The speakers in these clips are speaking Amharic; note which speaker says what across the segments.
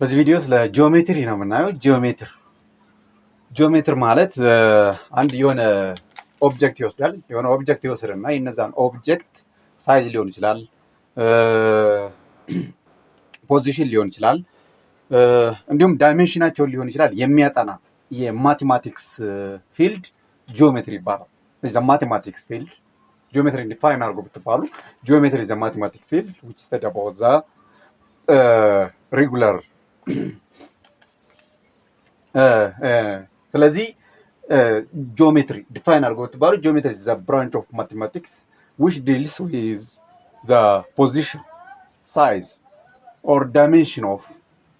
Speaker 1: በዚህ ቪዲዮ ስለ ጂኦሜትሪ ነው የምናየው። ጂኦሜትር ማለት አንድ የሆነ ኦብጀክት ይወስዳል። የሆነ ኦብጀክት ይወስድና የነዛን ኦብጀክት ሳይዝ ሊሆን ይችላል፣ ፖዚሽን ሊሆን ይችላል፣ እንዲሁም ዳይሜንሽናቸውን ሊሆን ይችላል የሚያጠና የማቴማቲክስ ፊልድ ጂኦሜትሪ ይባላል። ዘ ማቴማቲክስ ፊልድ ጂኦሜትሪ ዲፋይን አድርጎ ብትባሉ ጂኦሜትሪ ዘ ማቴማቲክ ፊልድ which is about the regular ስለዚህ ጂኦሜትሪ ዲፋይን አድርጎ ብትባሉ ጂኦሜትሪ is a branch of mathematics which deals with the position, size or dimension of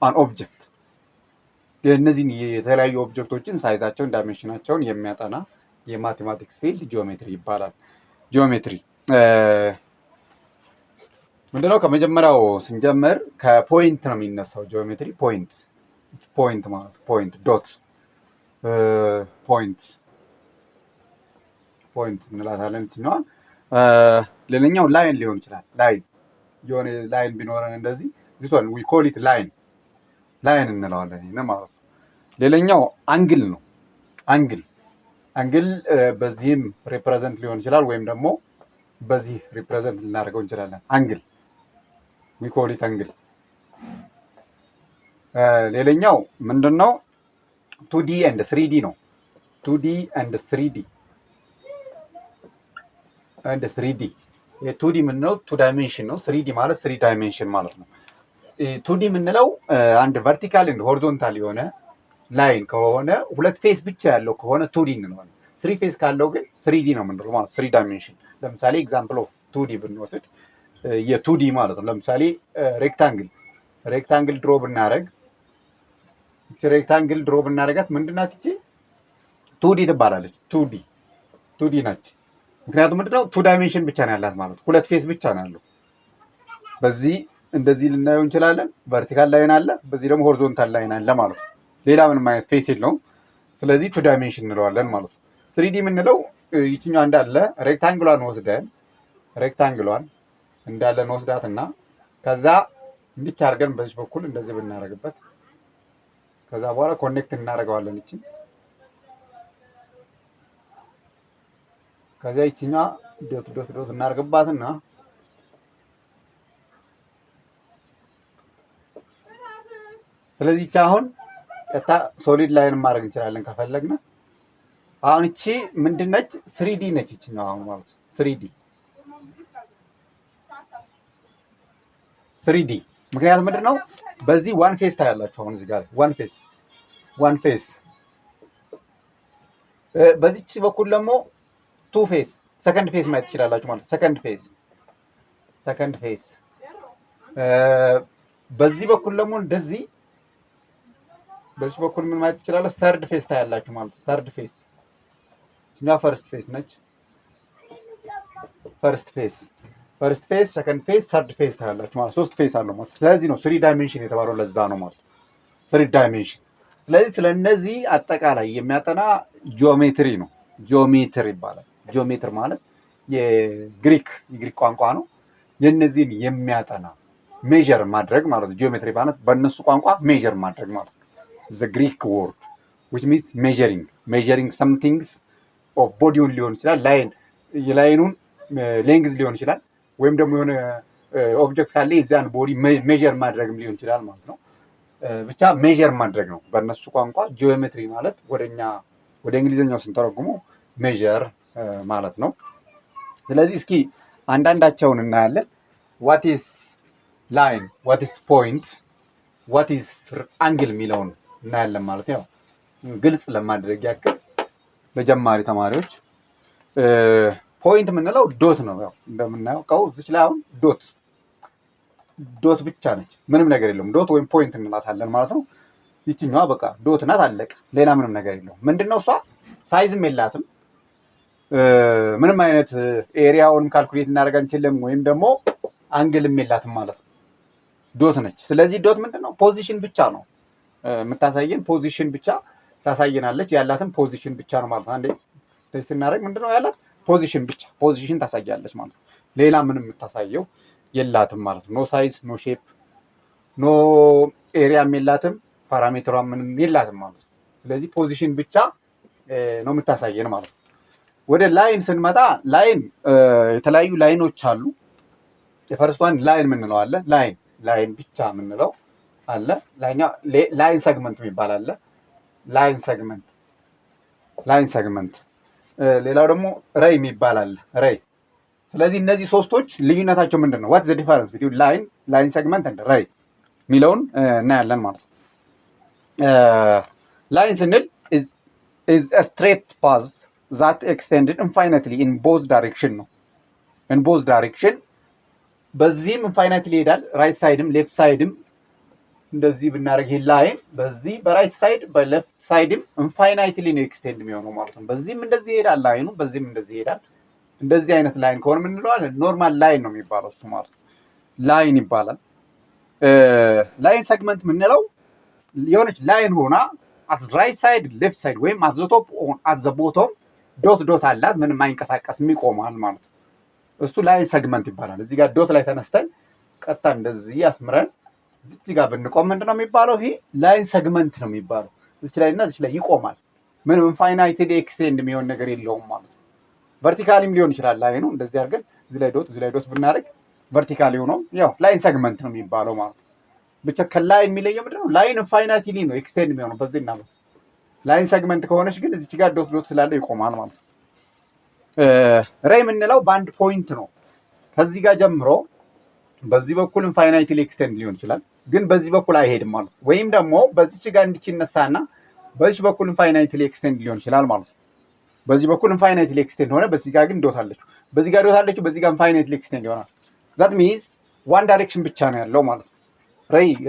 Speaker 1: an object። እነዚህን የተለያዩ ኦብጀክቶችን ሳይዛቸውን ዳይሜንሽናቸውን የሚያጠና የማቴማቲክስ ፊልድ ጂኦሜትሪ ይባላል። ጂኦሜትሪ ምንድነው? ከመጀመሪያው ስንጀምር ከፖይንት ነው የሚነሳው። ጂኦሜትሪ ፖይንት ማለት ፖይንት ዶት ፖይንት እንላታለን እችኛዋን። ሌላኛው ላይን ሊሆን ይችላል። ላይን የሆነ ላይን ቢኖረን እንደዚህ this one we call it ላይን እንለዋለን ይሄን ማለት ነው። ሌላኛው አንግል ነው። አንግል በዚህም ሪፕሬዘንት ሊሆን ይችላል ወይም ደግሞ በዚህ ሪፕሬዘንት ልናደርገው እንችላለን። አንግል we call it አንግል። ሌላኛው ምንድነው? 2D and 3D ነው። 2D and 3D የ2D ምንድነው? 2 ዳይሜንሽን ነው። 3D ማለት 3 ዳይሜንሽን ማለት ነው። 2D የምንለው አንድ ቨርቲካል እና ሆሪዞንታል የሆነ ላይን ከሆነ ሁለት ፌስ ብቻ ያለው ከሆነ 2D እንለዋለን። 3 ፌስ ካለው ግን 3D ነው የምንለው ማለት 3 ዳይሜንሽን። ለምሳሌ ኤግዛምፕል ኦፍ 2D ብንወስድ የ2D ማለት ነው። ለምሳሌ ሬክታንግል ድሮ ብናደርግ ሬክታንግል ድሮ ብናደርጋት ምንድናት? እቺ 2D ትባላለች። 2D ናች። ምክንያቱም ምንድነው? 2 ዳይሜንሽን ብቻ ነው ያላት ማለት ሁለት ፌስ ብቻ ነው ያለው። በዚህ እንደዚህ ልናየው እንችላለን። ቨርቲካል ላይን አለ፣ በዚህ ደግሞ ሆሪዞንታል ላይን አለ ማለት ነው። ሌላ ምንም አይነት ፌስ የለውም። ስለዚህ 2 ዳይሜንሽን እንለዋለን ማለት ነው። 3D የምንለው ይችኛዋ እንዳለ ሬክታንግሏን እንዳለ እንወስዳትና ከዛ እንዲህ አድርገን በዚህ በኩል እንደዚህ ብናደርግበት ከዛ በኋላ ኮኔክት እናደርገዋለን እቺን። ከዛ ይችኛዋ ዶት እናደርግባትና ስለዚህ እቺ አሁን ቀጥታ ሶሊድ ላይን ማድረግ እንችላለን ከፈለግን። አሁን እቺ ምንድነች? 3D ነች ይችኛዋ አሁን ማለት 3D ምክንያቱም ምንድነው? በዚህ ዋን ፌስ ታያላችሁ። አሁን እዚህ ጋር ዋን ፌስ በዚህች በኩል ደግሞ 2 ፌስ ሰከንድ ፌስ ማየት ትችላላችሁ ማለት ሰከንድ ፌስ በዚህ በኩል ደግሞ እንደዚህ በዚህ በኩል ምን ማየት ትችላላችሁ? ሰርድ ፌስ ታያላችሁ ማለት ሰርድ ፌስ እኛ ፈርስት ፌስ ነች። ፈርስት ፌስ ሰከንድ ፌስ ሰርድ ፌስ ታያላችሁ ማለት 3 ፌስ አለው ማለት። ስለዚህ ነው 3 ዳይሜንሽን የተባለው ለዛ ነው ማለት 3 ዳይሜንሽን። ስለዚህ ስለነዚህ አጠቃላይ የሚያጠና ጂኦሜትሪ ነው። ጂኦሜትሪ ይባላል። ጂኦሜትር ማለት የግሪክ ቋንቋ ነው። የነዚህን የሚያጠና ሜዠር ማድረግ ማለት ነው። ጂኦሜትሪ ማለት በእነሱ ቋንቋ ሜዠር ማድረግ ማለት the Greek word which means measuring some things of ቦዲውን ሊሆን ይችላል፣ የላይኑን ሌንግዝ ሊሆን ይችላል፣ ወይም ደግሞ የሆነ ኦብጀክት ካለ የዚያን ቦዲ ሜዠር ማድረግም ሊሆን ይችላል ማለት ነው። ብቻ ሜዠር ማድረግ ነው በእነሱ ቋንቋ። ጂኦሜትሪ ማለት ወደ እንግሊዝኛው ስንተረጉመው ሜዠር ማለት ነው። ስለዚህ እስኪ አንዳንዳቸውን እናያለን። what is line, what is point, what is angle የሚለውን እናያለን ማለት ነው። ግልጽ ለማድረግ ያክል ለጀማሪ ተማሪዎች ፖይንት የምንለው ዶት ነው። ያው እንደምናየው ቀው እዚች ላይ አሁን ዶት ብቻ ነች፣ ምንም ነገር የለውም። ዶት ወይም ፖይንት እንላታለን ማለት ነው። ይችኛዋ በቃ ዶት ናት፣ አለቀ። ሌላ ምንም ነገር የለውም። ምንድነው እሷ? ሳይዝም የላትም፣ ምንም አይነት ኤሪያውንም ካልኩሌት እናደርግ አንችልም፣ ወይም ደግሞ አንግልም የላትም ማለት ነው። ዶት ነች። ስለዚህ ዶት ምንድነው? ፖዚሽን ብቻ ነው የምታሳየን። ፖዚሽን ብቻ ታሳየናለች። ያላትን ፖዚሽን ብቻ ነው ማለት ነው። አንዴ ስናደርግ ምንድነው ያላት? ፖዚሽን ታሳያለች ማለት ነው። ሌላ ምንም የምታሳየው የላትም ማለት ነው። ኖ ሳይዝ ኖ ሼፕ ኖ ኤሪያም የላትም ፓራሜትሯ ምንም የላትም ማለት ነው። ስለዚህ ፖዚሽን ብቻ ነው የምታሳየን ማለት ነው። ወደ ላይን ስንመጣ ላይን የተለያዩ ላይኖች አሉ። የፈርስቷን ላይን የምንለው አለ። ላይን ብቻ የምንለው አለ። ላይን ሰግመንት የሚባል አለ። ላይን ሰግመንት ሌላው ደግሞ ሬይ የሚባል አለ። ሬይ። ስለዚህ እነዚህ ሶስቶች ልዩነታቸው ምንድን ነው? ዋት ዘ ዲፈረንስ ቢትዊን ላይን ሰግመንት ኤንድ ሬይ የሚለውን እናያለን ማለት ነው። ላይን ስንል is a straight path that extended infinitely in both direction ነው። in both direction በዚህም ኢንፋይናይትሊ ይሄዳል። ራይት ሳይድም ሌፍት ሳይድም እንደዚህ ብናደርግ ይህ ላይን በዚህ በራይት ሳይድ በሌፍት ሳይድም ኢንፋይናይትሊ ነው ኤክስቴንድ የሚሆነው ማለት ነው። በዚህም እንደዚህ ይሄዳል ላይኑ፣ በዚህም እንደዚህ ይሄዳል። እንደዚህ አይነት ላይን ከሆነ ምን እንለዋለን? ኖርማል ላይን ነው የሚባለው እሱ ማለት ነው። ላይን ይባላል። ላይን ሰግመንት የምንለው የሆነች ላይን ሆና አት ራይት ሳይድ ሌፍት ሳይድ ወይም አት ዘ ቶፕ አት ዘ ቦቶም ዶት አላት፣ ምንም አይንቀሳቀስም ይቆማል ማለት ነው። እሱ ላይን ሰግመንት ይባላል። እዚህ ጋር ዶት ላይ ተነስተን ቀጥታ እንደዚህ ያስምረን እዚህ ጋር ብንቆም ምንድን ነው የሚባለው? ይሄ ላይን ሰግመንት ነው የሚባለው። እዚህ ላይ እና እዚህ ላይ ይቆማል። ምንም ኢንፋይናይትሊ ኤክስቴንድ የሚሆን ነገር የለውም ማለት ነው። ቨርቲካሊም ሊሆን ይችላል ላይኑ። እንደዚህ አድርገን እዚህ ላይ ዶት ብናደርግ ቨርቲካሊ ሆኖ ያው ላይን ሰግመንት ነው የሚባለው ማለት ነው። ብቻ ከላይን የሚለየው ምንድን ነው? ላይን ኢንፋይናይትሊ ነው ኤክስቴንድ የሚሆነው በዚህ እና በዚህ። ላይን ሰግመንት ከሆነች ግን እዚህ ጋር ዶት ስላለው ይቆማል ማለት ነው። ሬይ የምንለው በአንድ ፖይንት ነው። ከዚህ ጋር ጀምሮ በዚህ በኩል ኢንፋይናይትሊ ኤክስቴንድ ሊሆን ይችላል፣ ግን በዚህ በኩል አይሄድም ማለት ነው። ወይም ደግሞ በዚች ጋር እንዲች ይነሳና በዚህ በኩል ኢንፋይናይትሊ ኤክስቴንድ ሊሆን ይችላል ማለት ነው። በዚህ በኩል ኢንፋይናይትሊ ኤክስቴንድ ሆነ፣ በዚህ ጋር ግን ዶት አለችው፣ በዚህ ጋር ዶት አለችው፣ በዚህ ጋር ኢንፋይናይትሊ ኤክስቴንድ ይሆናል። ዛት ሚንስ ዋን ዳይሬክሽን ብቻ ነው ያለው ማለት ነው።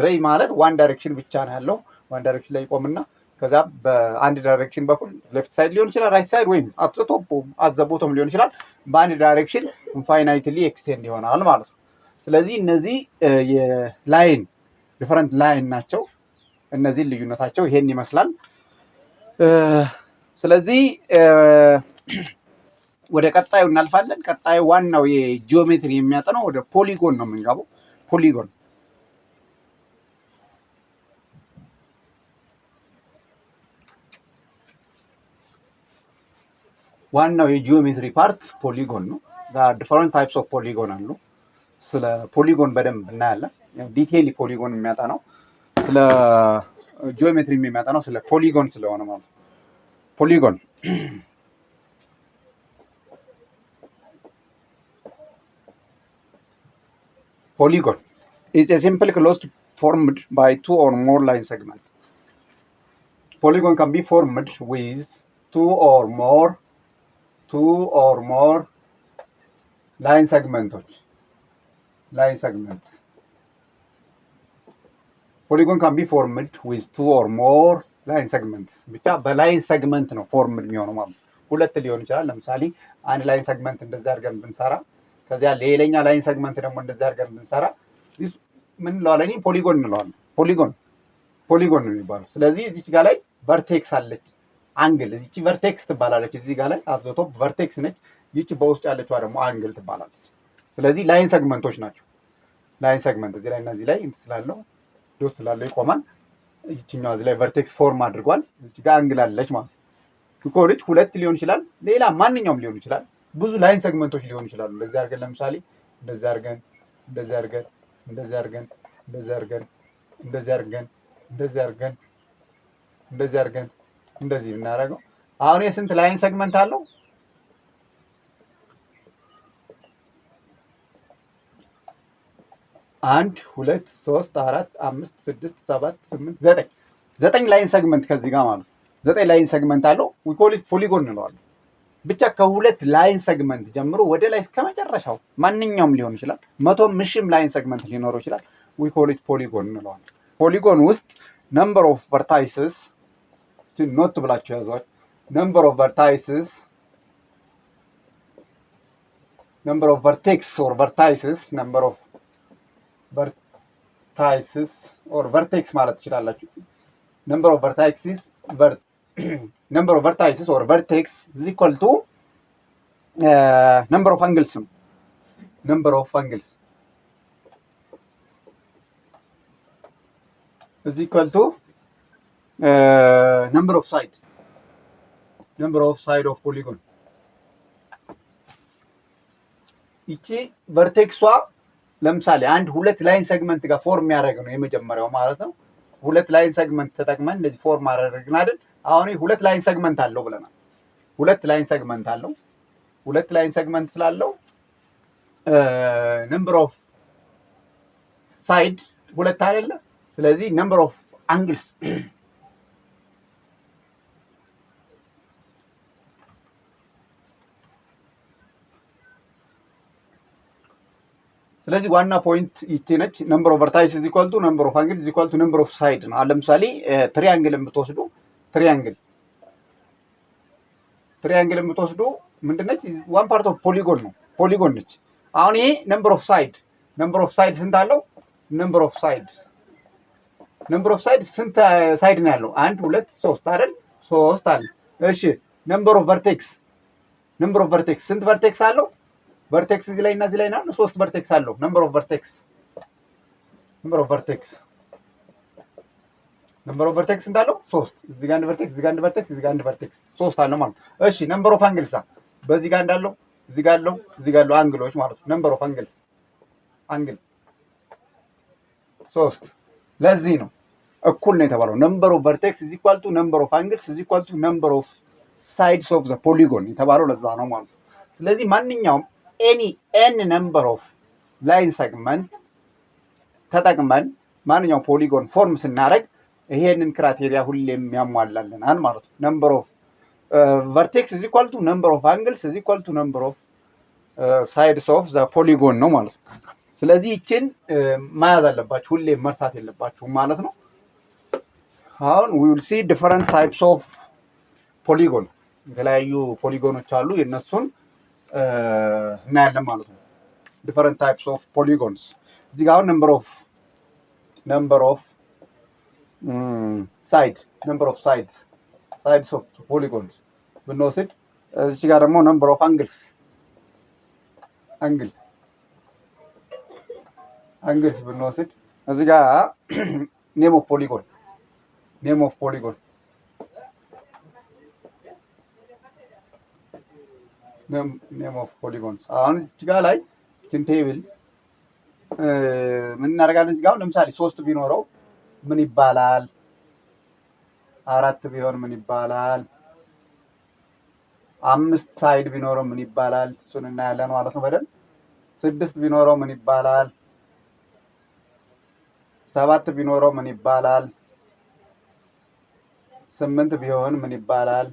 Speaker 1: ሬይ ማለት ዋን ዳይሬክሽን ብቻ ነው ያለው። ዋን ዳይሬክሽን ላይ ይቆምና ከዛ በአንድ ዳይሬክሽን በኩል ሌፍት ሳይድ ሊሆን ይችላል፣ ራይት ሳይድ ወይም አት ዘ ቶፕ አት ዘ ቦቶም ሊሆን ይችላል። በአንድ ዳይሬክሽን ኢንፋይናይትሊ ኤክስቴንድ ይሆናል ማለት ነው። ስለዚህ እነዚህ የላይን ዲፈረንት ላይን ናቸው። እነዚህ ልዩነታቸው ይሄን ይመስላል። ስለዚህ ወደ ቀጣዩ እናልፋለን። ቀጣዩ ዋናው የጂኦሜትሪ የሚያጠናው ወደ ፖሊጎን ነው የምንገባው። ፖሊጎን ዋናው የጂኦሜትሪ ፓርት ፖሊጎን ነው። ዲፈረንት ታይፕስ ኦፍ ፖሊጎን አሉ። ስለ ፖሊጎን በደንብ እናያለን። ዲቴይል ፖሊጎን የሚያጠናው ስለ ጂኦሜትሪ የሚያጠናው ስለ ፖሊጎን ስለሆነ ማለት ነው። ፖሊጎን is a simple closed formed by two or more line segments. Polygon can be formed with two or more line segments. Polygon can be formed with two or more line segments. ብቻ በላይን ሰግመንት ነው ፎርምድ የሚሆነው ማለት ነው። ሁለት ሊሆን ይችላል። ለምሳሌ አንድ ላይን ሰግመንት እንደዛ አድርገን ብንሰራ ከዚያ ሌላኛ ላይን ሰግመንት ደግሞ እንደዛ አድርገን ብንሰራ ምን እንለዋለን? ፖሊጎን እንለዋለን። ፖሊጎን ነው የሚባለው። ስለዚህ እዚች ጋር ላይ ቨርቴክስ አለች፣ አንግል እዚች ቨርቴክስ ትባላለች። እዚህ ጋር ላይ አዞቶ ቨርቴክስ ነች። ይቺ በውስጥ ያለችዋ ደግሞ አንግል ትባላለች። ስለዚህ ላይን ሰግመንቶች ናቸው። ላይን ሰግመንት እዚህ ላይ እና እዚህ ላይ ስላለው ዶት ስላለው ይቆማል። ይችኛዋ እዚህ ላይ ቨርቴክስ ፎርም አድርጓል። እዚህ ጋር አንግል አለች ማለት ነው። ኮሪጅ ሁለት ሊሆን ይችላል፣ ሌላ ማንኛውም ሊሆን ይችላል። ብዙ ላይን ሰግመንቶች ሊሆኑ ይችላሉ። እንደዚህ አድርገን ለምሳሌ እንደዚህ አድርገን እንደዚህ አድርገን እንደዚህ አድርገን እንደዚህ አድርገን እንደዚህ አድርገን እንደዚህ አድርገን እንደዚህ አድርገን እንደዚህ ብናደርገው አሁን የስንት ላይን ሰግመንት አለው? አንድ ሁለት ሶስት አራት አምስት ስድስት ሰባት ስምንት ዘጠኝ ላይን ሰግመንት ከዚህ ጋር ማለት ነው። 9 ላይን ሰግመንት አለው። ዊ ኮል ኢት ፖሊጎን እንለዋለን። ብቻ ከሁለት ላይን ሰግመንት ጀምሮ ወደ ላይ እስከ መጨረሻው ማንኛውም ሊሆን ይችላል። 100 ሺህም ላይን ሰግመንት ሊኖረው ይችላል። ዊ ኮል ኢት ፖሊጎን እንለዋለን። ፖሊጎን ውስጥ ነምበር ኦፍ ቨርታይስስ ኖት ብላችሁ ያዟል። ነምበር ኦፍ ቨርታይስስ number of vertex or vertices number of vertices or vertex ማለት ትችላላችሁ። number of vertices number of vertices or vertex is equal to number of angles. is equal to number of side of polygon ይቺ ቨርቴክሷ ለምሳሌ አንድ ሁለት ላይን ሰግመንት ጋር ፎርም ያደረገ ነው የመጀመሪያው ማለት ነው። ሁለት ላይን ሰግመንት ተጠቅመን እንደዚህ ፎርም አደረግን አይደል? አሁን ሁለት ላይን ሰግመንት አለው ብለናል። ሁለት ላይን ሰግመንት አለው። ሁለት ላይን ሰግመንት ስላለው ነምበር ኦፍ ሳይድ ሁለት አይደለ? ስለዚህ ነምበር ኦፍ አንግልስ ስለዚህ ዋና ፖይንት ይቺ ነች። ነምበር ኦፍ ቨርታይስ ኢዝ ኢኳል ቱ ነምበር ኦፍ አንግል ኢዝ ኢኳል ቱ ነምበር ኦፍ ሳይድ ነው። ለምሳሌ ትሪያንግል የምትወስዱ ትሪያንግል የምትወስዱ ምንድነች? ዋን ፓርት ኦፍ ፖሊጎን ነው። ፖሊጎን ነች። አሁን ይሄ ነምበር ኦፍ ሳይድ ስንት አለው? ነምበር ኦፍ ሳይድ ስንት ሳይድ ነው ያለው? አንድ ሁለት ሶስት አይደል? ሶስት አለ። እሺ ነምበር ኦፍ ቨርቴክስ ስንት ቨርቴክስ አለው? ቨርቴክስ እዚህ ላይ እና እዚህ ላይ ነው። ሶስት ቨርቴክስ አለው። ነምበር ኦፍ ቨርቴክስ እንዳለው ሶስት። እዚህ ጋር አንድ ቨርቴክስ፣ እዚህ ጋር አንድ ቨርቴክስ፣ እዚህ ጋር አንድ ቨርቴክስ ሶስት አለ ማለት ነው። እሺ ነምበር ኦፍ አንግልስ በዚህ ጋር እንዳለው እዚህ ጋር አለው፣ እዚህ ጋር አለው አንግሎች ማለት ነው። ነምበር ኦፍ አንግልስ ሶስት። ለዚህ ነው እኩል ነው የተባለው። ነምበር ኦፍ ቨርቴክስ ኢዝ ኢኳል ቱ ነምበር ኦፍ አንግልስ ኢዝ ኢኳል ቱ ነምበር ኦፍ ሳይድስ ኦፍ ዘ ፖሊጎን የተባለው ለዛ ነው ማለት ነው። ስለዚህ ማንኛውም ኤን ነምበር ኦፍ ላይን ሰግመንት ተጠቅመን ማንኛውም ፖሊጎን ፎርም ስናደርግ ይሄንን ክራይቴሪያ ሁሌም ያሟላልናል ማለት ነው። ነምበር ኦፍ ቨርቴክስ ኢዝ ኢኳል ቱ ነምበር ኦፍ አንግልስ ኢዝ ኢኳል ቱ ነምበር ኦፍ ሳይድስ ኦፍ ዘ ፖሊጎን ነው ማለት ነው። ስለዚህ ይችን መያዝ አለባችሁ፣ ሁሌም መርሳት የለባችሁም ማለት ነው። አሁን we will see different types of polygon የተለያዩ ፖሊጎኖች አሉ፣ የነሱን እናያለን ማለት ነው። different types of polygons እዚህ ጋር number of sides of polygons ብንወስድ እዚህ ጋር ደግሞ number of angles ብንወስድ እዚህ ጋር name of polygon name of polygons አሁን እዚህ ጋር ላይ ችን ቴብል ምን እናደርጋለን? እዚህ ጋር ለምሳሌ 3 ቢኖረው ምን ይባላል? 4 ቢሆን ምን ይባላል? 5 ሳይድ ቢኖረው ምን ይባላል? እሱን እናያለን ማለት ነው በደንብ። 6 ቢኖረው ምን ይባላል? 7 ቢኖረው ምን ይባላል? 8 ቢሆን ምን ይባላል?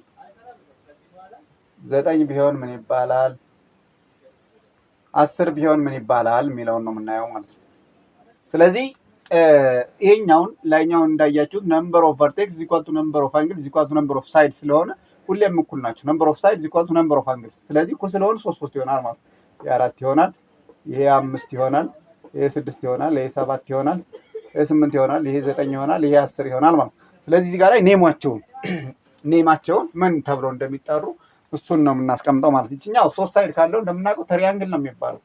Speaker 1: 9 ቢሆን ምን ይባላል? 10 ቢሆን ምን ይባላል የሚለውን ነው የምናየው ማለት ነው። ስለዚህ ይሄኛውን ላይኛውን እንዳያችሁት ነምበር ኦፍ ቨርቴክስ ኢዝ ኢኳል ቱ ነምበር ኦፍ አንግልስ ኢዝ ኢኳል ቱ ነምበር ኦፍ ሳይድ ስለሆነ ሁሌም እኩል ናቸው። ነምበር ኦፍ ሳይድ ኢዝ ኢኳል ቱ ነምበር ኦፍ አንግልስ። ስለዚህ እኩል ስለሆነ 3 ይሆናል ማለት ነው። ይሄ 4 ይሆናል፣ ይሄ 5 ይሆናል፣ ይሄ 6 ይሆናል፣ ይሄ 7 ይሆናል፣ ይሄ 8 ይሆናል፣ ይሄ 9 ይሆናል፣ ይሄ 10 ይሆናል ማለት ነው። ስለዚህ እዚህ ጋር ላይ ኔማቸውን ምን ተብለው እንደሚጠሩ እሱን ነው የምናስቀምጠው ማለት ነው። ይችኛው 3 ሳይድ ካለው እንደምናውቀው ትሪያንግል ነው የሚባለው።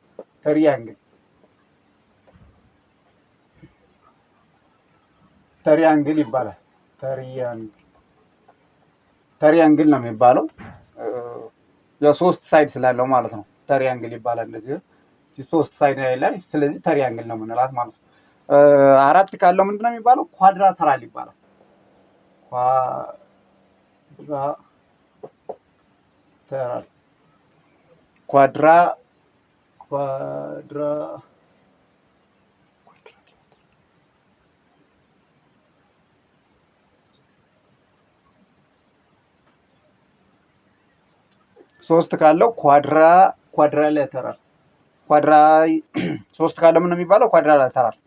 Speaker 1: ትሪያንግል ይባላል። ትሪያንግል ነው የሚባለው የ3 ሳይድ ስላለው ማለት ነው። ትሪያንግል ይባላል። እንደዚህ 3 ሳይድ ያይላል። ስለዚህ ትሪያንግል ነው የምንላት ማለት ነው። 4 ካለው ምንድነው የሚባለው? ኳድራተራል ይባላል። ኳድራ 3 ካለው ኳድራላተራል 3 ካለው ምን ነው የሚባለው? ኳድራላተራል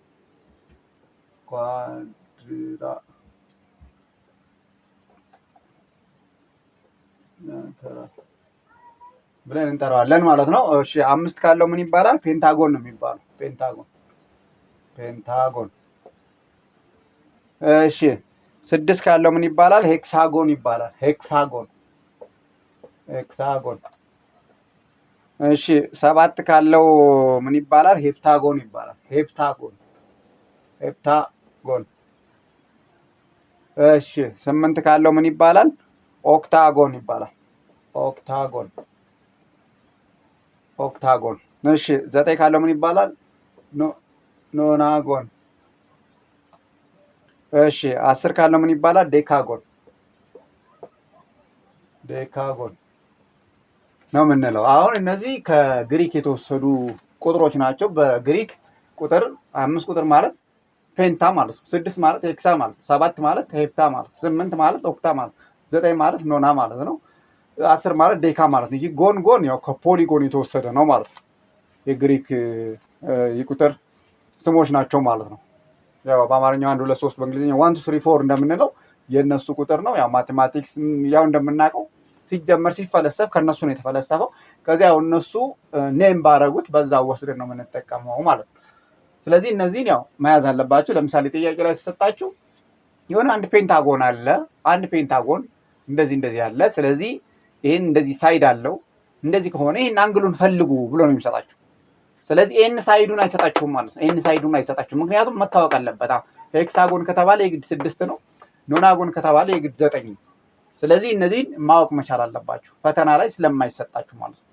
Speaker 1: ብለን እንጠራዋለን ማለት ነው። እሺ 5 ካለው ምን ይባላል? ፔንታጎን ነው የሚባለው። ፔንታጎን። እሺ 6 ካለው ምን ይባላል? ሄክሳጎን ይባላል። ሄክሳጎን። እሺ 7 ካለው ምን ይባላል? ሄፕታጎን ይባላል። ሄፕታጎን። እሺ 8 ካለው ምን ይባላል? ኦክታጎን ይባላል። ኦክታጎን ኦክታጎን። እሺ 9 ካለው ምን ይባላል? ኖናጎን። እሺ 10 ካለው ምን ይባላል? ዴካጎን። ዴካጎን ነው የምንለው። አሁን እነዚህ ከግሪክ የተወሰዱ ቁጥሮች ናቸው። በግሪክ ቁጥር 5 ቁጥር ማለት ፔንታ ማለት ነው። 6 ማለት ሄክሳ ማለት ነው። 7 ማለት ሄፕታ ማለት ነው። 8 ማለት ኦክታ ማለት ነው። 9 ማለት ኖና ማለት ነው። 10 ማለት ዴካ ማለት ነው። ይህ ጎን ጎን ያው ከፖሊጎን የተወሰደ ነው ማለት ነው። የግሪክ የቁጥር ስሞች ናቸው ማለት ነው። ያው በአማርኛው 1 2 3 በእንግሊዝኛ 1 2 3 4 እንደምንለው የእነሱ ቁጥር ነው። ያው ማቴማቲክስ ያው እንደምናውቀው ሲጀመር ሲፈለሰፍ ከነሱ ነው የተፈለሰፈው። ከዚያ እነሱ ኔም ባረጉት በዛ ወስደን ነው የምንጠቀመው ማለት ነው። ስለዚህ እነዚህን ያው መያዝ አለባችሁ። ለምሳሌ ጥያቄ ላይ ተሰጣችሁ የሆነ አንድ ፔንታጎን አለ። አንድ ፔንታጎን እንደዚህ አለ። ስለዚህ ይሄን እንደዚህ ሳይድ አለው። እንደዚህ ከሆነ ይሄን አንግሉን ፈልጉ ብሎ ነው የሚሰጣችሁ። ስለዚህ ኤን ሳይዱን አይሰጣችሁም ማለት ነው። ኤን ሳይዱን አይሰጣችሁም፣ ምክንያቱም መታወቅ አለበት። ሄክሳጎን ከተባለ የግድ 6 ነው። ኖናጎን ከተባለ የግድ 9 ነው። ስለዚህ እነዚህን ማወቅ መቻል አለባችሁ ፈተና ላይ ስለማይሰጣችሁ ማለት ነው።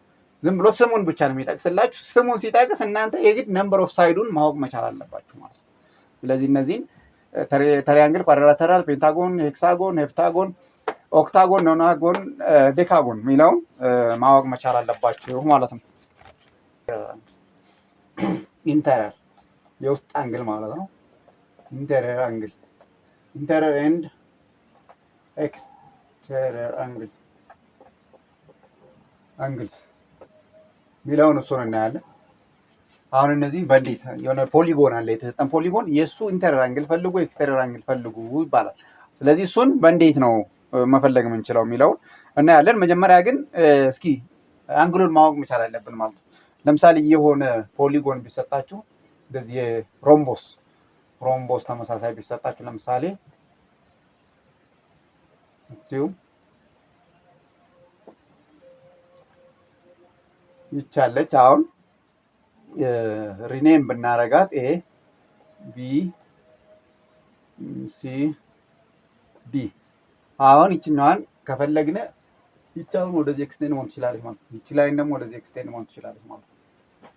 Speaker 1: ዝም ብሎ ስሙን ብቻ ነው የሚጠቅስላችሁ። ስሙን ሲጠቅስ እናንተ የግድ ነምበር ኦፍ ሳይዱን ማወቅ መቻል አለባችሁ ማለት ነው። ስለዚህ እነዚህን ትሪያንግል፣ ኳድራተራል፣ ፔንታጎን፣ ሄክሳጎን፣ ሄፕታጎን፣ ኦክታጎን፣ ኖናጎን፣ ዴካጎን የሚለውን ማወቅ መቻል አለባችሁ ማለት ነው። ኢንተረር የውስጥ አንግል ማለት ነው። ኢንተረር አንግል፣ ኢንተረር ኤንድ ኤክስተረር አንግል አንግልስ ሚለውን እሱን እናያለን። አሁን እነዚህ በእንዴት የሆነ ፖሊጎን አለ፣ የተሰጠን ፖሊጎን የእሱ ኢንተረር አንግል ፈልጉ፣ ኤክስተረር አንግል ፈልጉ ይባላል። ስለዚህ እሱን በእንዴት ነው መፈለግ የምንችለው የሚለውን እናያለን። መጀመሪያ ግን እስኪ አንግሉን ማወቅ መቻል አለብን ማለት ነው። ለምሳሌ የሆነ ፖሊጎን ቢሰጣችሁ እንደዚህ ሮምቦስ ተመሳሳይ ቢሰጣችሁ ለምሳሌ እዚሁ ይቻለች። አሁን ሪኔም ብናረጋት ኤ ቢ ሲ ዲ። አሁን ይችኛዋን ከፈለግነ ይቻውን ወደዚህ ኤክስቴንድ መሆን ትችላለች ማለት ነው። ይቺ ላይን ደግሞ ወደዚህ ኤክስቴንድ መሆን ትችላለች ማለት ነው።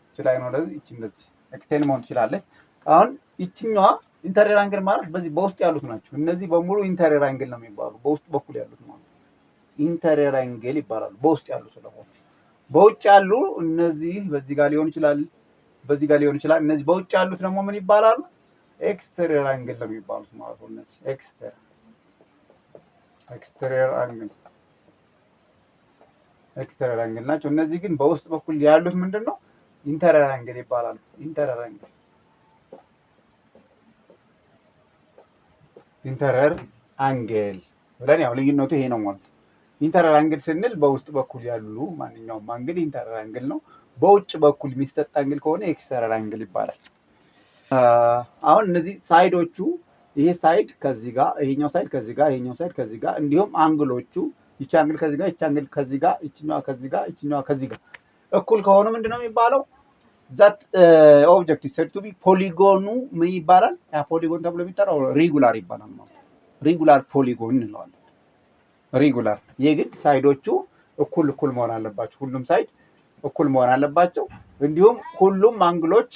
Speaker 1: ይቺ ላይን ወደዚህ፣ ይቺ እንደዚህ ኤክስቴንድ መሆን ትችላለች። አሁን ይችኛዋ ኢንተሪየር አንግል ማለት በዚህ በውስጥ ያሉት ናቸው። እነዚህ በሙሉ ኢንተሪየር አንግል ነው የሚባሉ፣ በውስጥ በኩል ያሉት ማለት ነው። ኢንተሪየር አንግል ይባላሉ በውስጥ ያሉ ስለሆነ። በውጭ ያሉ እነዚህ በዚህ ጋር ሊሆን ይችላል፣ በዚህ ጋር ሊሆን ይችላል። እነዚህ በውጭ ያሉት ደግሞ ምን ይባላሉ? ኤክስተሪየር አንግል ነው የሚባሉት ማለት ነው። እነዚህ ኤክስተሪየር አንግል ናቸው። እነዚህ ግን በውስጥ በኩል ያሉት ምንድን ነው? ኢንተሪየር አንግል ይባላሉ። ኢንተሪየር አንግል ብለን ያው ልዩነቱ ይሄ ነው ማለት ነው። ኢንተሪየር አንግል ስንል በውስጥ በኩል ያሉ ማንኛውም አንግል ኢንተሪየር አንግል ነው። በውጭ በኩል የሚሰጥ አንግል ከሆነ ኤክስተሪየር አንግል ይባላል። አሁን እነዚህ ሳይዶቹ፣ ይሄ ሳይድ ከዚህ ጋር፣ ይሄኛው ሳይድ ከዚህ ጋር፣ ይሄኛው ሳይድ ከዚህ ጋር፣ እንዲሁም አንግሎቹ ይቺ አንግል ከዚህ ጋር፣ ይቺ አንግል ከዚህ ጋር፣ ይቺኛዋ ከዚህ ጋር፣ ይቺኛዋ ከዚህ ጋር እኩል ከሆኑ ምንድነው የሚባለው? ዛት ኦብጀክት ኢዝ ሴድ ቱ ቢ ፖሊጎኑ ምን ይባላል? ያ ፖሊጎን ተብሎ የሚጠራው ሪጉላር ይባላል ማለት ነው። ሪጉላር ፖሊጎን እንለዋለን። ሪጉላር የግድ ሳይዶቹ እኩል መሆን አለባቸው። ሁሉም ሳይድ እኩል መሆን አለባቸው። እንዲሁም ሁሉም አንግሎች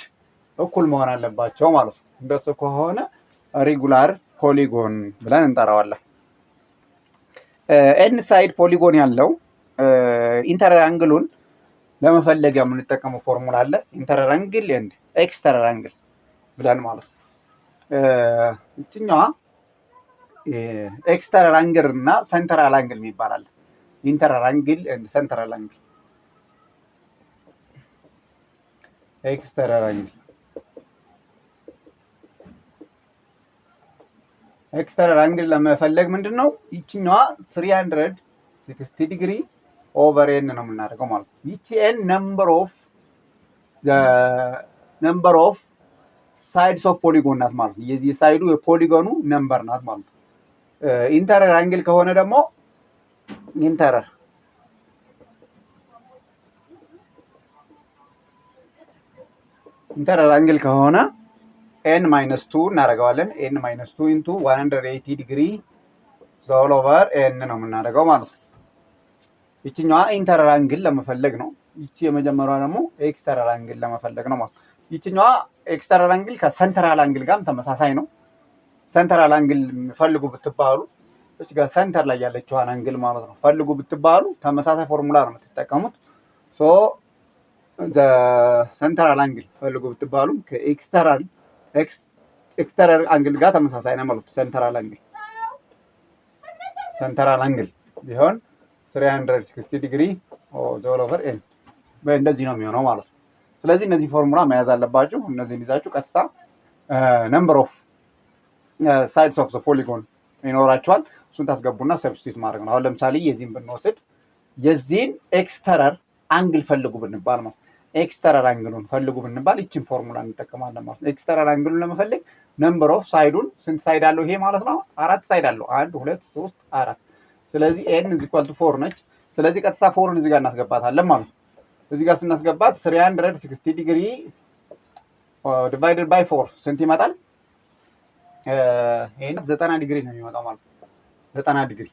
Speaker 1: እኩል መሆን አለባቸው ማለት ነው። እንደሱ ከሆነ ሪጉላር ፖሊጎን ብለን እንጠራዋለን። ኤን ሳይድ ፖሊጎን ያለው ኢንተሪየር አንግሉን ለመፈለግ የምንጠቀመው ፎርሙላ አለ። ኢንተሪየር አንግል ኤንድ ኤክስተሪየር አንግል ብለን ማለት ነው። እችኛዋ ኤክስተሪየር አንግል እና ሰንተራል አንግል ይባላል። ኢንተሪየር አንግል ኤንድ ሰንተራል አንግል። ኤክስተሪየር አንግል ለመፈለግ ምንድን ነው ይችኛዋ 360 ዲግሪ ኦቨር ኤን ነው የምናደርገው ማለት ነው። ይቺ ኤን ነምበር ኦፍ ሳይድስ ኦፍ ፖሊጎን ናት ማለት ነው። የዚህ ሳይዱ የፖሊጎኑ ነምበር ናት ማለት ነው። ኢንተሪየር አንግል ከሆነ ደግሞ ኢንተሪየር አንግል ከሆነ ኤን -2 እናደርገዋለን። ኤን -2 ኢንቱ 180 ዲግሪ ኦል ኦቨር ኤን ነው የምናደርገው ማለት ነው። ይችኛዋ ኢንተራል አንግል ለመፈለግ ነው። ይቺ የመጀመሪያዋ ደግሞ ኤክስተራል አንግል ለመፈለግ ነው ማለት ነው። ይችኛዋ ኤክስተራል አንግል ከሰንተራል አንግል ጋርም ተመሳሳይ ነው። ሰንተራል አንግል ፈልጉ ብትባሉ እዚህ ጋር ሰንተር ላይ ያለችዋን አንግል ማለት ነው ፈልጉ ብትባሉ ተመሳሳይ ፎርሙላ ነው የምትጠቀሙት። ሶ ሰንተራል አንግል ፈልጉ ብትባሉ ከኤክስተራል አንግል ጋር ተመሳሳይ ነው ማለት ነው። ሰንተራል አንግል ቢሆን 360 ዲግሪ ኦል ኦቨር ኤን እንደዚህ ነው የሚሆነው ማለት ነው። ስለዚህ እነዚህ ፎርሙላ መያዝ አለባችሁ። እነዚህን ይዛችሁ ቀጥታ ነምበር ኦፍ ሳይድስ ኦፍ ዘ ፖሊጎን ይኖራችኋል። እሱን ታስገቡና ሰብስቲት ማድረግ ነው። አሁን ለምሳሌ የዚህን ብንወስድ የዚህን ኤክስተረር አንግል ፈልጉ ብንባል ማለት ኤክስተረር አንግሉን ፈልጉ ብንባል ይችን ፎርሙላ እንጠቀማለን ማለት ነው። ኤክስተረር አንግሉን ለመፈለግ ነምበር ኦፍ ሳይዱን ስንት ሳይድ አለው ይሄ ማለት ነው? 4 ሳይድ አለው። 1 2 3 4። ስለዚህ ኤን ኢዝ ኢኳል ቱ 4 ነች። ስለዚህ ቀጥታ 4ን እዚህ ጋር እናስገባታለን ማለት ነው። እዚህ ጋር ስናስገባት 360 ዲግሪ ዲቫይደድ ባይ 4 ስንት ይመጣል? ይሄን 90 ዲግሪ ነው የሚመጣው ማለት ነው። 90 ዲግሪ።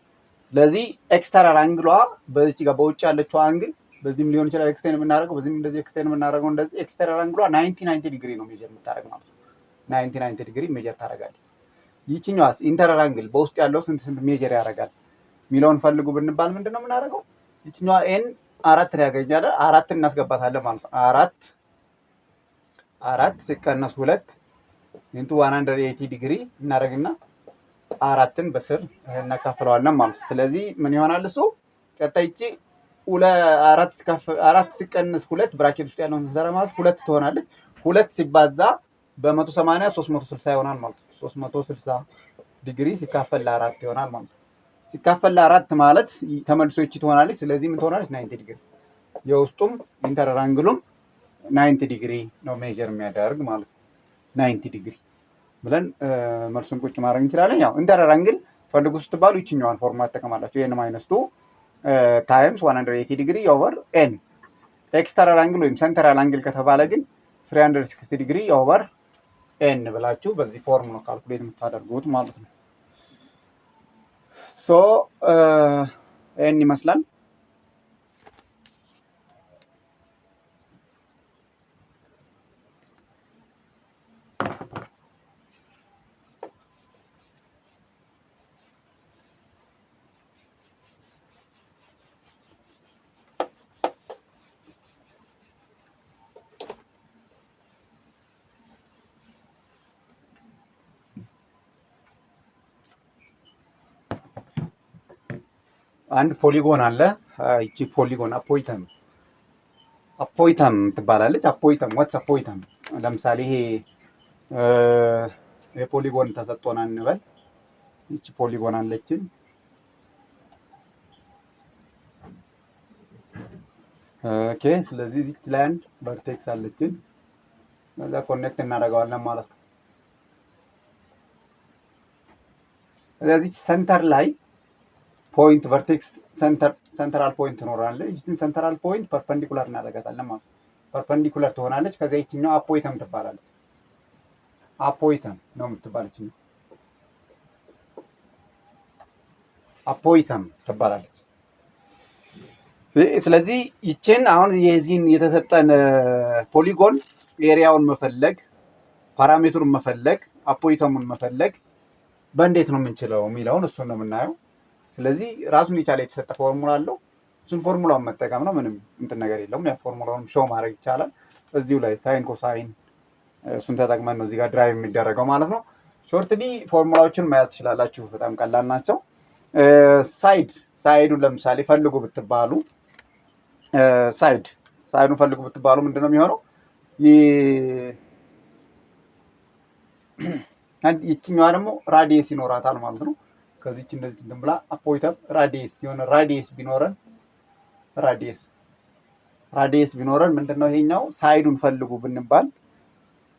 Speaker 1: ስለዚህ ኤክስተራል አንግሏ በዚህ ጋር በውጭ ያለችው አንግል በዚህም ሊሆን ይችላል ኤክስቴንድ የምናደርገው በዚህም እንደዚህ ኤክስቴንድ የምናደርገው እንደዚህ ኤክስተራል አንግሏ 90 ዲግሪ ነው ሜጀር የምታደርግ ማለት ነው። 90 ዲግሪ ሜጀር ታደርጋለች። ይችኛዋስ ኢንተራል አንግል በውስጥ ያለው ስንት ሜጀር ያደርጋል ሚለውን ፈልጉ ብንባል ምንድነው የምናደርገው? ይችኛዋ ኤን 4 ላይ ያገኛለ 4 እናስገባታለን ማለት ነው። 4 ሲቀነስ 2 ኢንቱ 180 ዲግሪ እናደርግና 4ን በስር እናካፍለዋለን ማለት ነው። ስለዚህ ምን ይሆናል እሱ ቀጣይ እቺ 4 ሲቀነስ 2 ብራኬት ውስጥ ያለውን ስንሰራ ማለት 2 ትሆናለች። 2 ሲባዛ በ180 360 ይሆናል ማለት ነው። 360 ዲግሪ ሲካፈል ለ4 ይሆናል ማለት ነው። ሲካፈል ለ4 ማለት ተመልሶ እቺ ትሆናለች። ስለዚህ ምን ትሆናለች? 90 ዲግሪ። የውስጡም ኢንተራል አንግሉም 90 ዲግሪ ነው ሜጀር የሚያደርግ ማለት ነው። 90 ዲግሪ ብለን መልሱን ቁጭ ማድረግ እንችላለን። ያው ኢንተራል አንግል ፈልጉ ስትባሉ ይችኛዋን ፎርሙላ ተጠቀማላችሁ። ኤን ማይነስ 2 ታይምስ 180 ዲግሪ ኦቨር ኤን። ኤክስተራል አንግል ወይም ሰንተራል አንግል ከተባለ ግን 360 ዲግሪ ኦቨር ኤን ብላችሁ በዚህ ፎርም ነው ካልኩሌት የምታደርጉት ማለት ነው። ሶ ኤን ይመስላል። አንድ ፖሊጎን አለ። እቺ ፖሊጎን አፖይተም ትባላለች። አፖይተም ወትስ አፖይተም። ለምሳሌ ይሄ የፖሊጎን ተሰጥቶና እንበል። እቺ ፖሊጎን አለችን። ኦኬ። ስለዚህ እዚህ ላይ አንድ ቨርቴክስ አለችን። ከዛ ኮኔክት እናደርገዋለን ማለት ነው። ስለዚህ ሰንተር ላይ ፖይንት ቨርቴክስ ሰንተራል ፖይንት ትኖራለች። ይህችን ሰንተራል ፖይንት ፐርፐንዲኩላር እናደርጋታለን ማለት ነው። ፐርፐንዲኩላር ትሆናለች። ከዚያ ይችኛው አፖይተም ትባላለች። አፖይተም ነው የምትባለች ነው። አፖይተም ትባላለች። ስለዚህ ይችን አሁን የዚህን የተሰጠን ፖሊጎን ኤሪያውን መፈለግ፣ ፓራሜትሩን መፈለግ፣ አፖይተሙን መፈለግ በእንዴት ነው የምንችለው የሚለውን እሱን ነው የምናየው። ስለዚህ ራሱን የቻለ የተሰጠ ፎርሙላ አለው። እሱን ፎርሙላውን መጠቀም ነው። ምንም እንትን ነገር የለውም። ያ ፎርሙላውን ሾው ማድረግ ይቻላል እዚሁ ላይ ሳይን ኮሳይን፣ እሱን ተጠቅመን ነው እዚህ ጋር ድራይቭ የሚደረገው ማለት ነው። ሾርትሊ ፎርሙላዎችን መያዝ ትችላላችሁ። በጣም ቀላል ናቸው። ሳይዱን ለምሳሌ ፈልጉ ብትባሉ ሳይዱን ፈልጉ ብትባሉ ምንድነው የሚሆነው? ይችኛዋ ደግሞ ራዲየስ ይኖራታል ማለት ነው። ከዚች እንደዚህ እንትን ብላ አፖይተም ራዲየስ ሲሆን ራዲየስ ቢኖረን ምንድነው ይሄኛው ሳይዱን ፈልጉ ብንባል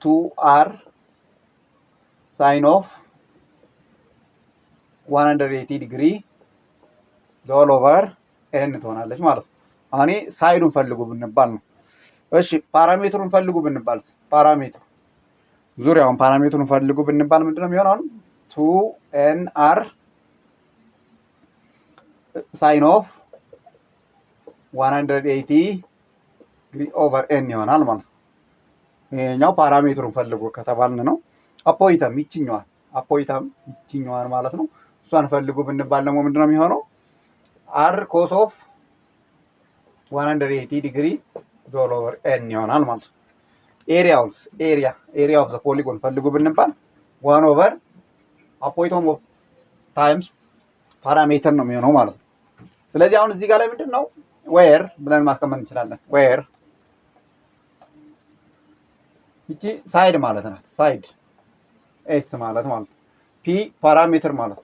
Speaker 1: 2r ሳይን ኦፍ 180 ዲግሪ ኦል ኦቨር ኤን ትሆናለች ማለት ነው። አሁን ሳይዱን ፈልጉ ብንባል ነው። እሺ ፓራሜትሩን ፈልጉ ብንባል ዙሪያውን ፓራሜትሩን ፈልጉ ብንባል ምንድነው የሚሆነው? 2nr ሳይን ኦፍ 180 ዲግሪ ኦቨር ኤን ይሆናል ማለት ነው። ይሄኛው ፓራሜትሩን ፈልጎ ከተባልን ነው። አፖይተም ይችኛዋን ማለት ነው። እሷን ፈልጉ ብንባል ደግሞ ምንድነው የሚሆነው? አር ኮስ ኦፍ 180 ዲግሪ ኦል ኦቨር ኤን ይሆናል ማለት ነው። ኤሪያ ኦፍ ዘ ፖሊጎን ፈልጉ ብንባል 1 ኦቨር አፖይተም ኦፍ ታይምስ ፓራሜትር ነው የሚሆነው ማለት ነው። ስለዚህ አሁን እዚህ ጋር ላይ ምንድን ነው ዌር ብለን ማስቀመጥ እንችላለን። ዌር እቺ ሳይድ ማለት ናት። ሳይድ ኤስ ማለት ነው። ፒ ፓራሜትር ማለት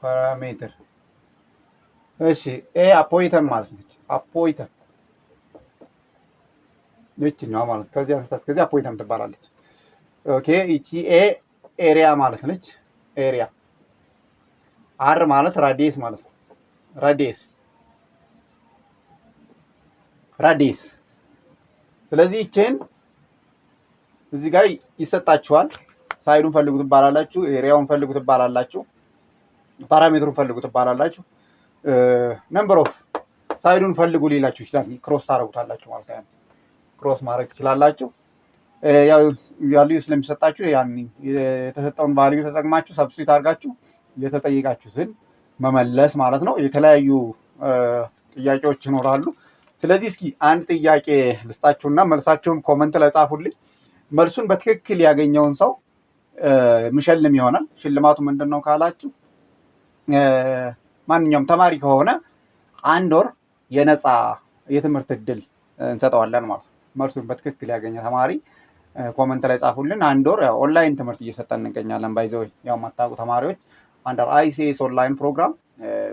Speaker 1: ፓራሜትር። እሺ ኤ አፖይተም ማለት ነች። አፖይተም ይችኛዋ ማለት ከዚህ አንስታ እስከዚህ አፖይተም ትባላለች። ኦኬ እቺ ኤ ኤሪያ ማለት ነች። ኤሪያ አር ማለት ራዲየስ ማለት ነው። ራዲየስ። ስለዚህ ይችን እዚህ ጋር ይሰጣችኋል። ሳይዱን ፈልጉ ትባላላችሁ፣ ኤሪያውን ፈልጉ ትባላላችሁ፣ ፓራሜትሩን ፈልጉ ትባላላችሁ። ነምበር ኦፍ ሳይዱን ፈልጉ ሊላችሁ ይችላል። ክሮስ ታረጉታላችሁ ማለት ነው። ክሮስ ማድረግ ትችላላችሁ። ያው ቫልዩ ስለሚሰጣችሁ ያን የተሰጠውን ቫልዩ ተጠቅማችሁ ሰብስቲት አድርጋችሁ የተጠየቃችሁትን መመለስ ማለት ነው። የተለያዩ ጥያቄዎች ይኖራሉ። ስለዚህ እስኪ አንድ ጥያቄ ልስጣችሁና መልሳችሁን ኮመንት ላይ ጻፉልኝ። መልሱን በትክክል ያገኘውን ሰው ምሸልም ይሆናል። ሽልማቱ ምንድን ነው ካላችሁ ማንኛውም ተማሪ ከሆነ 1 ወር የነፃ የትምህርት እድል እንሰጠዋለን ማለት ነው። መልሱን በትክክል ያገኘ ተማሪ ኮመንት ላይ ጻፉልን። 1 ወር ያው ኦንላይን ትምህርት እየሰጠን እንገኛለን። ባይዘው ያው የማታውቁ ተማሪዎች አንደር አይሲኤስ ኦንላይን ፕሮግራም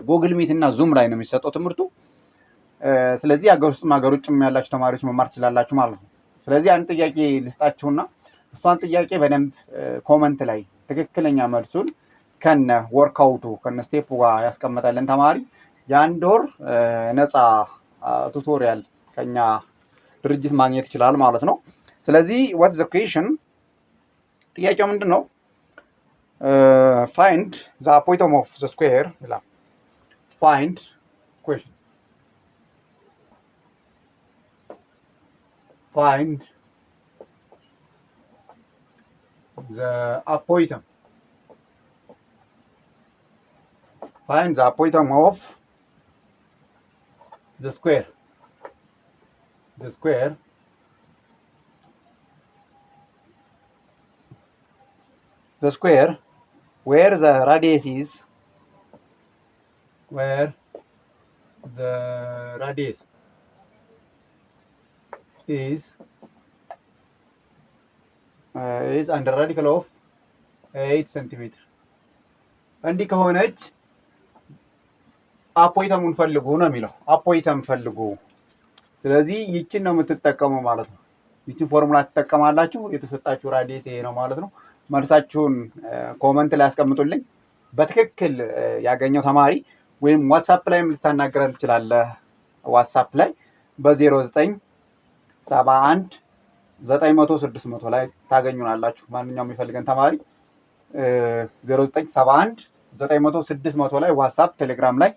Speaker 1: ጉግል ሚት እና ዙም ላይ ነው የሚሰጠው ትምህርቱ። ስለዚህ ሀገር ውስጥም ሀገር ውጭም ያላችሁ ተማሪዎች መማር ትችላላችሁ ማለት ነው። ስለዚህ አንድ ጥያቄ ልስጣችሁና እሷን ጥያቄ በደንብ ኮመንት ላይ ትክክለኛ መልሱን ከነ ወርክአውቱ ከነ ስቴፑ ጋር ያስቀመጠልን ተማሪ የ1 ወር ነፃ ቱቶሪያል ከኛ ድርጅት ማግኘት ይችላል ማለት ነው። ስለዚህ what is the question? ጥያቄው ምንድን ነው? find the apoitom of the square ይላል። find question find the apoitom of the square where the radius is under radical of 8 centimeter። እንዲህ ከሆነች አፖይተሙን ፈልጉ ነው የሚለው። አፖይተም ፈልጉ። ስለዚህ ይችን ነው የምትጠቀመው ማለት ነው። ይችን ፎርሙላ ትጠቀማላችሁ። የተሰጣችሁ ራዲየስ ይሄ ነው ማለት ነው። መልሳችሁን ኮመንት ላይ አስቀምጡልኝ። በትክክል ያገኘው ተማሪ ወይም ዋትስአፕ ላይም ልታናገረን ትችላለህ። ዋትስአፕ ላይ በ0971 900 ላይ ታገኙናላችሁ። ማንኛውም የሚፈልገን ተማሪ 0971 900 ላይ ዋትስአፕ፣ ቴሌግራም ላይ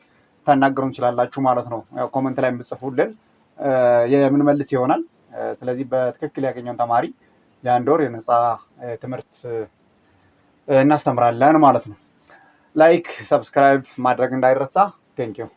Speaker 1: ታናገሩን ትችላላችሁ ማለት ነው። ያው ኮመንት ላይ የምጽፉልን የምንመልስ ይሆናል። ስለዚህ በትክክል ያገኘውን ተማሪ የ1 ወር የነፃ ትምህርት እናስተምራለን ማለት ነው። ላይክ ሰብስክራይብ ማድረግ እንዳይረሳ። ቴንኪው